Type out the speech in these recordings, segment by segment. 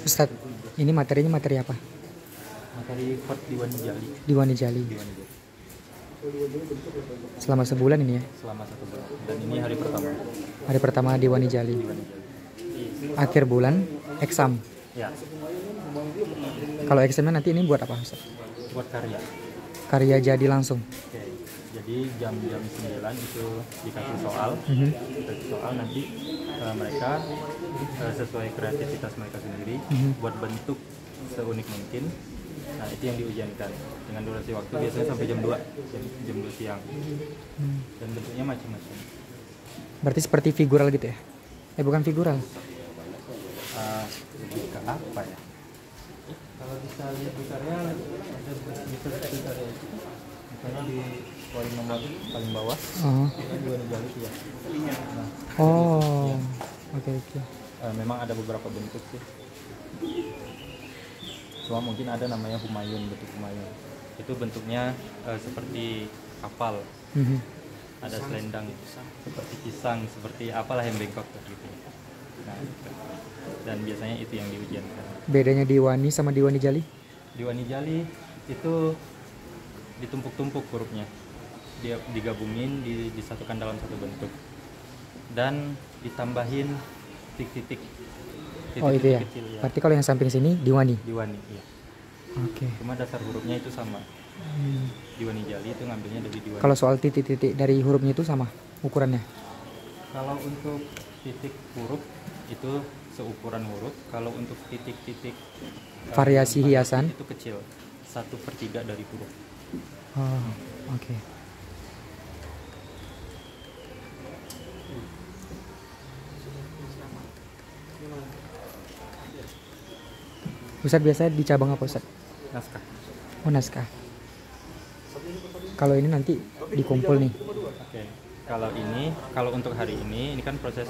Ustaz, ini materinya materi apa? Materi pot Diwani Jali. Diwani Jali. Selama sebulan ini ya? Selama 1 bulan. Dan ini hari pertama. Hari pertama Diwani Jali. Akhir bulan eksam. Ya. Kalau eksamnya nanti ini buat apa Ustaz? Buat karya. Karya jadi langsung. Oke. Jadi jam-jam 9 itu dikasih soal. Dikasih soal nanti mereka sesuai kreativitas mereka sendiri buat bentuk seunik mungkin. Nah, itu yang diujiankan dengan durasi waktu biasanya sampai jam 2 siang. Dan bentuknya macam-macam. Berarti seperti figural gitu ya? Bukan figural. Lebih ke apa ya? Kalau bisa lihat di karya, bisa seperti karya itu. Misalnya di poin nomor paling bawah, itu Diwani Jali ya. Nah, oke. Memang ada beberapa bentuk sih. Cuma mungkin ada namanya Humayun, bentuk Humayun. Itu bentuknya seperti kapal. Ada selendang seperti pisang, seperti apalah yang bengkok gitu. Nah, dan biasanya itu yang diujiankan. Bedanya Diwani sama Diwani Jali? Diwani Jali itu ditumpuk-tumpuk hurufnya. Dia digabungin, disatukan dalam satu bentuk. Dan ditambahin titik-titik. Oh itu ya. Kecil, ya. Berarti kalau yang samping sini Diwani. Diwani, iya. Oke. Cuma dasar hurufnya itu sama. Diwani Jali itu ngambilnya dari Diwani. Kalau soal titik-titik dari hurufnya itu sama ukurannya? Kalau untuk titik huruf itu seukuran huruf. Kalau untuk titik-titik variasi hiasan itu kecil, 1/3 dari huruf. Oke. Ustaz biasanya di cabang apa Ustaz? Naskah. Oh naskah. Kalau ini nanti dikumpul nih. Oke. Kalau untuk hari ini kan proses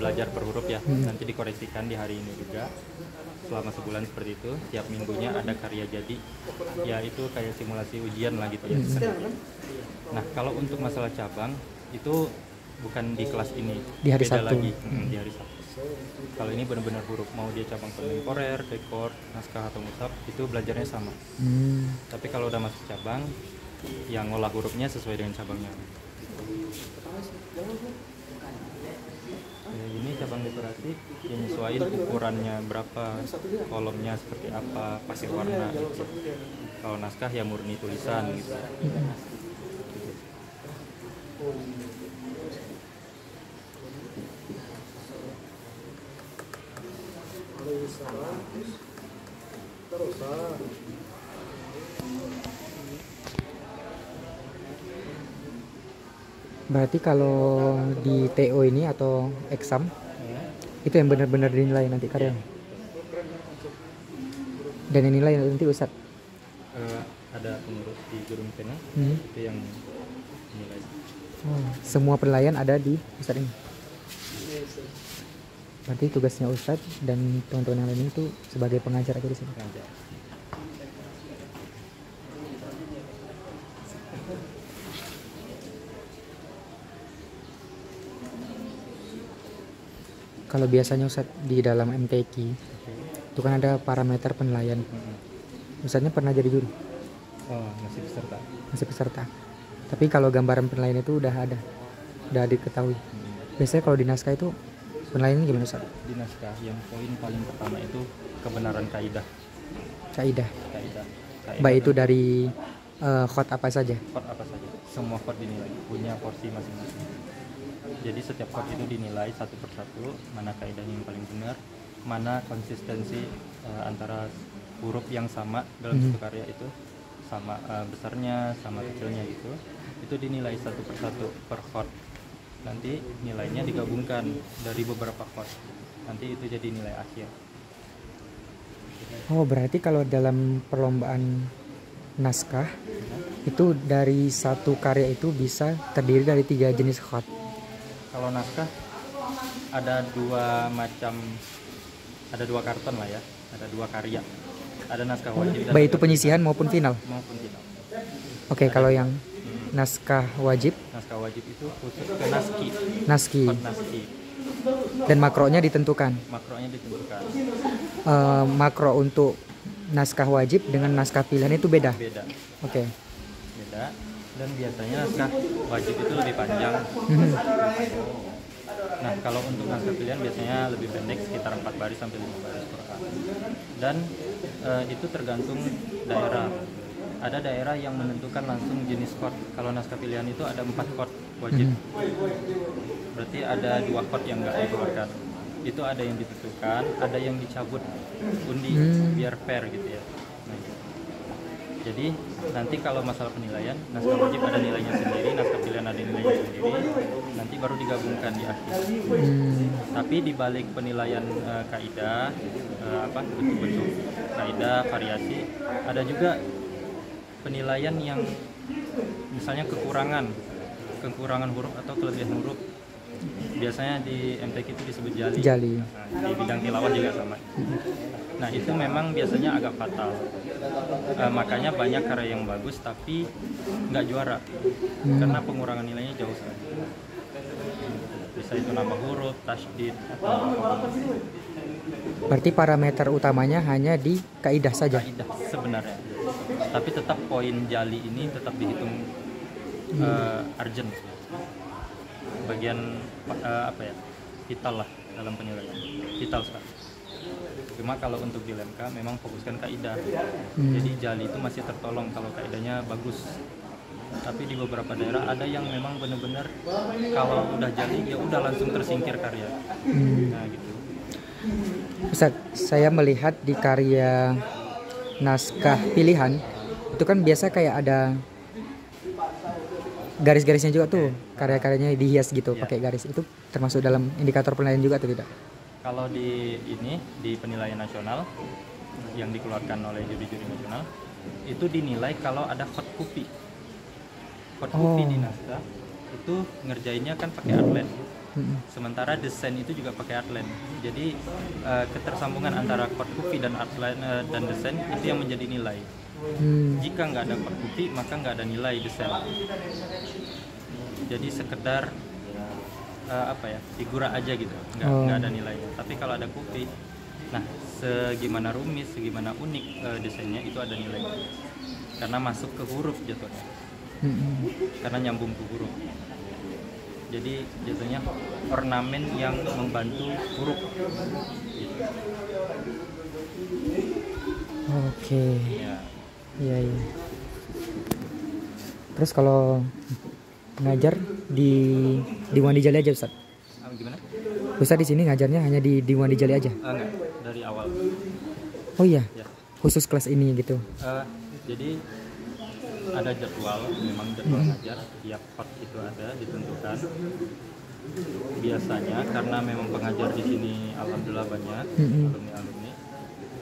belajar per huruf ya. Nanti dikoreksikan di hari ini juga. Selama sebulan seperti itu, tiap minggunya ada karya jadi. Ya itu kayak simulasi ujian lah gitu ya. Nah, kalau untuk masalah cabang itu bukan di kelas ini. Di hari beda Sabtu. Lagi. Di hari Sabtu. Kalau ini benar-benar huruf, mau dia cabang kontemporer, dekor, naskah atau mushaf, itu belajarnya sama. Tapi kalau udah masuk cabang, yang ngolah hurufnya sesuai dengan cabangnya. Ini cabang dekorasi yang nyesuaiin ukurannya berapa, kolomnya seperti apa, pakai warna gitu. Kalau naskah ya murni tulisan gitu. Berarti kalau di TO ini atau exam itu yang benar-benar dinilai nanti karyanya. Dan yang nilai nanti Ustaz. Ada pengurus di Gunung Pena itu yang nilai. Semua penilaian ada di Ustaz ini. Berarti tugasnya Ustaz dan teman-teman yang lain itu sebagai pengajar aja di sini. Pengajar. Kalau biasanya Ustaz di dalam MTQ itu kan ada parameter penilaian. Ustaznya pernah jadi juri? Masih peserta. Masih peserta. Tapi kalau gambaran penilaian itu udah ada, udah diketahui. Biasanya kalau di naskah itu penilaiannya gimana Ustaz? Di naskah yang poin paling pertama itu kebenaran kaidah. Kaidah. Baik itu dari khot apa saja? Khot apa saja. Semua khot dinilai, punya porsi masing-masing. Jadi setiap khot itu dinilai satu persatu, mana kaidahnya yang paling benar, mana konsistensi antara huruf yang sama dalam satu karya itu, sama besarnya, sama kecilnya gitu. Itu dinilai satu persatu per khot. Nanti nilainya digabungkan dari beberapa khot. Nanti itu jadi nilai akhir. Oh berarti kalau dalam perlombaan naskah itu dari satu karya itu bisa terdiri dari 3 jenis khot. Kalau naskah ada 2 macam ada 2 karton lah ya, ada 2 karya, ada naskah wajib dan Baik itu penyisihan maupun final. maupun final. Oke, kalau yang naskah wajib, Naskah wajib itu khusus ke naski, naski, kot naski, dan makronya ditentukan. makronya ditentukan. Makro untuk naskah wajib dengan naskah pilihan itu beda. Beda, Oke. beda. Dan biasanya naskah wajib itu lebih panjang. Mhm. Nah, kalau untuk naskah pilihan biasanya lebih pendek, sekitar 4 baris sampai 5 baris per kali. Dan itu tergantung daerah. Ada daerah yang menentukan langsung jenis chord. Kalau naskah pilihan itu ada 4 chord wajib. Berarti ada 2 chord yang nggak dikeluarkan. Itu ada yang ditentukan, ada yang dicabut undi biar fair gitu ya. Nah, gitu. Jadi nanti kalau masalah penilaian, naskah wajib ada nilainya sendiri, naskah pilihan ada nilainya sendiri, nanti baru digabungkan di akhir. Tapi di balik penilaian kaidah, bentuk-bentuk kaidah variasi, ada juga penilaian yang misalnya kekurangan huruf atau kelebihan huruf. Biasanya di MTQ itu disebut jali. Nah, di bidang tilawah juga sama. Nah, itu memang biasanya agak fatal. Makanya banyak karya yang bagus tapi nggak juara karena pengurangan nilainya jauh sekali. Bisa itu nambah huruf, tasydid atau apapun. Berarti parameter utamanya hanya di kaidah saja. Kaidah sebenarnya. Tapi tetap poin jali ini tetap dihitung urgent. Bagian vital lah dalam penilaian, vital sekali. Cuma kalau untuk di LMK memang fokuskan kaidah. Jadi jali itu masih tertolong kalau kaidahnya bagus. Tapi di beberapa daerah ada yang memang benar-benar kalau udah jali ya udah langsung tersingkir karya. Nah gitu. Ustaz, saya melihat di karya naskah pilihan itu kan biasa kayak ada garis-garisnya juga tuh, karya-karyanya dihias gitu pakai garis. Itu termasuk dalam indikator penilaian juga atau tidak? Kalau di penilaian nasional yang dikeluarkan oleh juri-juri nasional itu dinilai kalau ada hot copy. Hot copy di naskah itu ngerjainnya kan pakai outline. Sementara desain itu juga pakai outline. Jadi ketersambungan antara hot copy dan outline dan desain itu yang menjadi nilai. Jika nggak ada hot copy maka nggak ada nilai desain. Jadi sekedar figura aja gitu, nggak ada nilainya. Tapi kalau ada copy, nah segimana rumit, segimana unik desainnya itu ada nilainya. Karena masuk ke huruf jatuhnya, karena nyambung ke huruf. Jadi jatuhnya ornamen yang membantu huruf. Gitu. Oke. Ya. Iya. Terus kalau ngajar di Wandi Jali aja Ustaz? Gimana? Ustaz di sini ngajarnya hanya di Wandi Jali aja? Enggak, dari awal. Oh iya, Ya. khusus kelas ini gitu? Jadi ada jadwal, memang jadwal ngajar, tiap part itu ada ditentukan. Biasanya karena memang pengajar di sini alhamdulillah banyak alumni.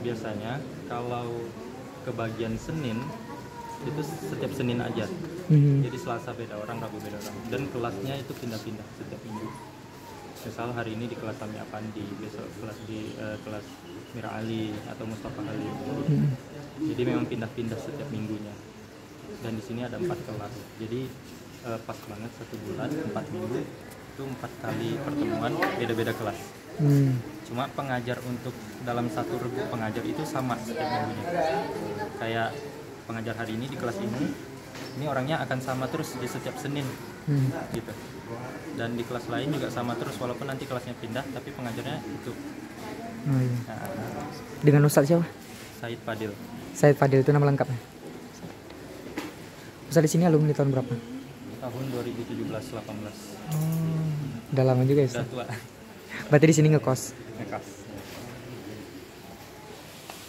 Biasanya kalau kebagian Senin itu setiap Senin aja. Jadi Selasa beda orang, Rabu beda orang, dan kelasnya itu pindah-pindah setiap minggu. Misal hari ini di kelas Sami Apandi, besok kelas di kelas Mira Ali atau Mustafa Ali. Jadi memang pindah-pindah setiap minggunya. Dan di sini ada 4 kelas. Jadi pas banget 1 bulan 4 minggu itu 4 kali pertemuan beda-beda kelas. Cuma pengajar untuk dalam satu regu pengajar itu sama setiap minggunya. Kayak pengajar hari ini di kelas ini orangnya akan sama terus di setiap Senin, gitu. Dan di kelas lain juga sama terus walaupun nanti kelasnya pindah, tapi pengajarnya itu. Nah, dengan Ustaz siapa? Said Fadil. Said Fadil itu nama lengkapnya. Ustaz di sini alumni tahun berapa? Tahun 2017-18. Udah lama juga ya Ustaz? Udah tua. Berarti di sini ngekos? Ngekos.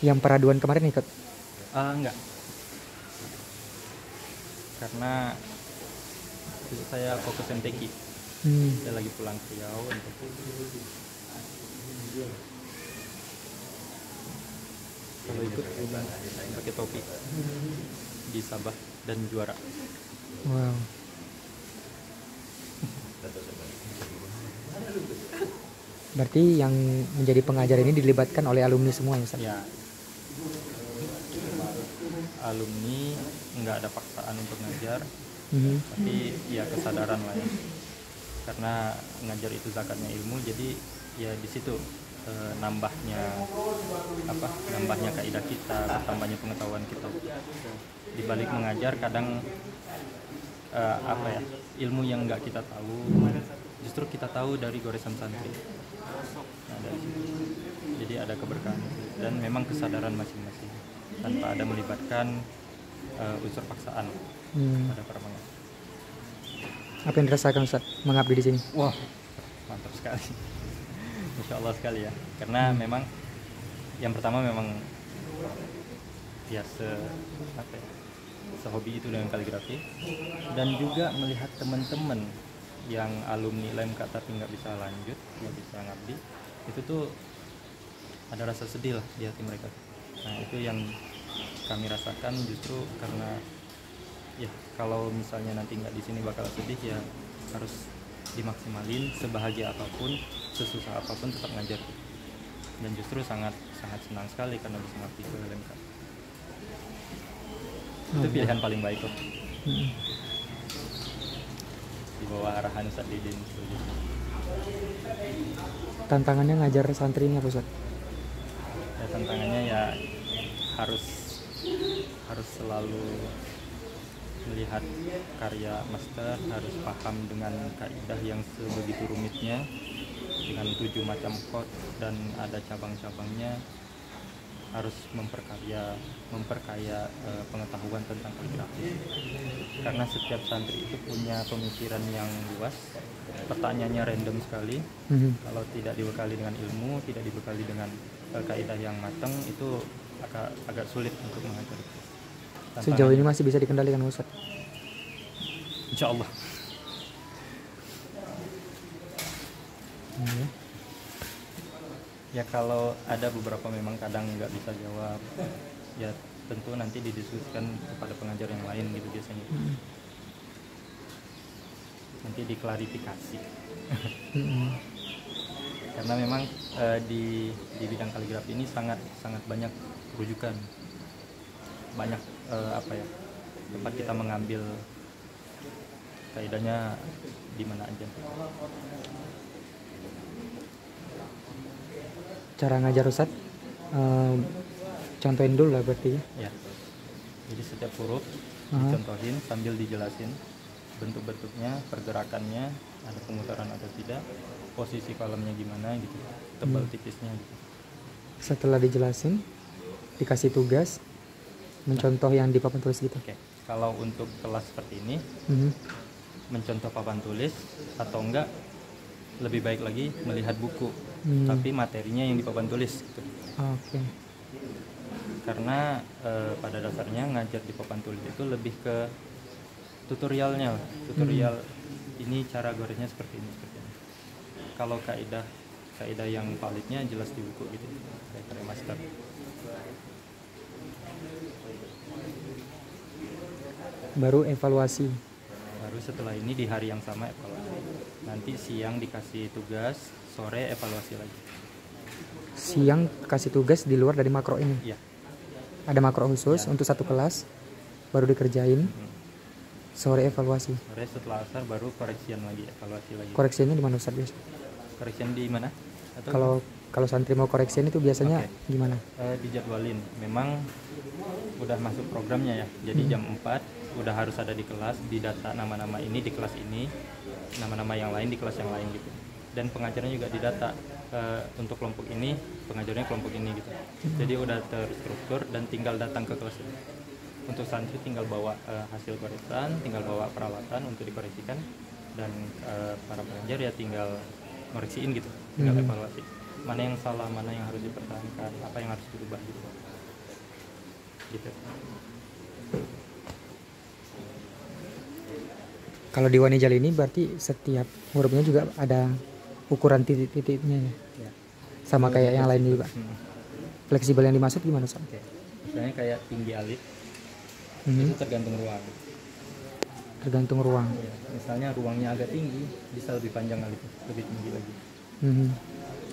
Yang peraduan kemarin ikut? Enggak. Karena saya fokus MTQ. Saya lagi pulang ke Riau untuk kalau ikut pakai topi di Sabah dan juara. Wow. Berarti yang menjadi pengajar ini dilibatkan oleh alumni semua ya Ustaz? Ya, alumni nggak ada paksaan untuk ngajar, tapi ya kesadaran lah ya, karena ngajar itu zakatnya ilmu. Jadi ya di situ nambahnya kaidah kita, bertambahnya pengetahuan kita. Di balik mengajar kadang ilmu yang nggak kita tahu justru kita tahu dari goresan santri. Nah, dari situ jadi ada keberkahan dan memang kesadaran masing-masing tanpa ada melibatkan unsur paksaan pada para pengajar. Apa yang dirasakan Ustaz mengabdi di sini? Wah, mantap sekali. Insya Allah sekali ya, karena memang yang pertama memang ya sehobi itu dengan kaligrafi, dan juga melihat teman-teman yang alumni LMK tapi nggak bisa lanjut, nggak bisa ngabdi, itu tuh ada rasa sedih lah di hati mereka. Nah itu yang kami rasakan, justru karena ya kalau misalnya nanti nggak di sini bakal sedih, ya harus dimaksimalin sebahagia apapun, sesusah apapun tetap ngajar. Dan justru sangat senang sekali karena bisa ngabdi ke LMK. Itu pilihan paling baik kok. Di bawah arahan Ustaz Didin. Tantangannya ngajar santri ini apa Ustaz? Ya, tantangannya ya harus selalu melihat karya master, harus paham dengan kaidah yang sebegitu rumitnya, dengan 7 macam chord dan ada cabang-cabangnya, harus memperkaya pengetahuan tentang kaligrafi. Karena setiap santri itu punya pemikiran yang luas, pertanyaannya random sekali. Kalau tidak dibekali dengan ilmu, tidak dibekali dengan kaidah yang matang, itu agak sulit untuk mengajar. Sejauh ini masih bisa dikendalikan Ustaz? Insya Allah. Ya kalau ada beberapa memang kadang nggak bisa jawab, ya tentu nanti didiskusikan kepada pengajar yang lain gitu biasanya. Nanti diklarifikasi. Karena memang di bidang kaligrafi ini sangat banyak rujukan, banyak tempat kita mengambil kaidahnya di mana aja. Cara ngajar Ustaz, contohin dulu lah berarti ya. Jadi setiap huruf dicontohin sambil dijelasin bentuk-bentuknya, pergerakannya, ada pemutaran atau tidak, posisi kolomnya gimana gitu, tebal tipisnya gitu. Setelah dijelasin, dikasih tugas mencontoh yang di papan tulis gitu. Oke. Kalau untuk kelas seperti ini, mencontoh papan tulis atau enggak, lebih baik lagi melihat buku, tapi materinya yang di papan tulis gitu. Oke. Karena pada dasarnya ngajar di papan tulis itu lebih ke tutorialnya, tutorial ini cara goresnya seperti ini. Kalau kaidah yang validnya jelas di buku gitu, kayak karya master. Baru evaluasi. Baru setelah ini di hari yang sama evaluasi. Nanti siang dikasih tugas, sore evaluasi lagi. Siang kasih tugas di luar dari makro ini? Iya. Ada makro khusus untuk satu kelas, baru dikerjain. Sore evaluasi. Sore setelah asar baru koreksian lagi, evaluasi lagi. Koreksiannya di mana Ustaz biasa? Koreksian di mana? Kalau santri mau koreksian itu biasanya gimana? Dijadwalin. Memang udah masuk programnya ya. Jadi jam 4 udah harus ada di kelas, didata nama-nama ini di kelas ini, nama-nama yang lain di kelas yang lain gitu. Dan pengajarnya juga didata, untuk kelompok ini pengajarnya kelompok ini gitu. Jadi udah terstruktur dan tinggal datang ke kelas ini. Untuk santri tinggal bawa hasil goresan, tinggal bawa peralatan untuk dikoreksikan, dan para pengajar ya tinggal ngoreksiin gitu, tinggal evaluasi mana yang salah, mana yang harus dipertahankan, apa yang harus dirubah gitu. Kalau di Wanijal ini berarti setiap hurufnya juga ada ukuran titik-titiknya ya? Sama kayak yang lain juga. Fleksibel yang dimaksud gimana Sob? Misalnya kayak tinggi alif, itu tergantung ruang. Tergantung ruang. Ya, misalnya ruangnya agak tinggi, bisa lebih panjang alif, lebih tinggi lagi.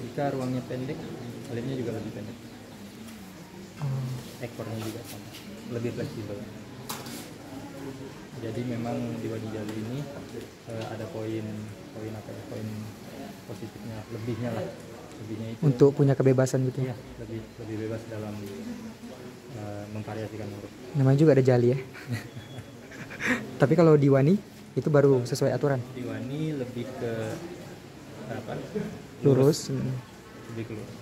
Jika ruangnya pendek, kalimnya juga lebih pendek. Oh, Ekornya juga sama, lebih fleksibel. Jadi memang di Wadi Jali ini ada poin positifnya, lebihnya lah. Lebihnya itu untuk punya kebebasan gitu iya, ya. lebih bebas dalam memvariasikan huruf. Namanya juga ada jali ya. Tapi kalau di Wani itu baru sesuai aturan. Di Wani lebih ke apa? Lurus. Lebih ke lurus.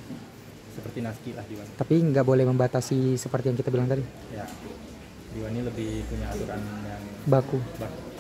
Seperti Naski lah di Wani. Tapi nggak boleh membatasi seperti yang kita bilang tadi. Ya. Di Wani lebih punya aturan yang Baku. baku.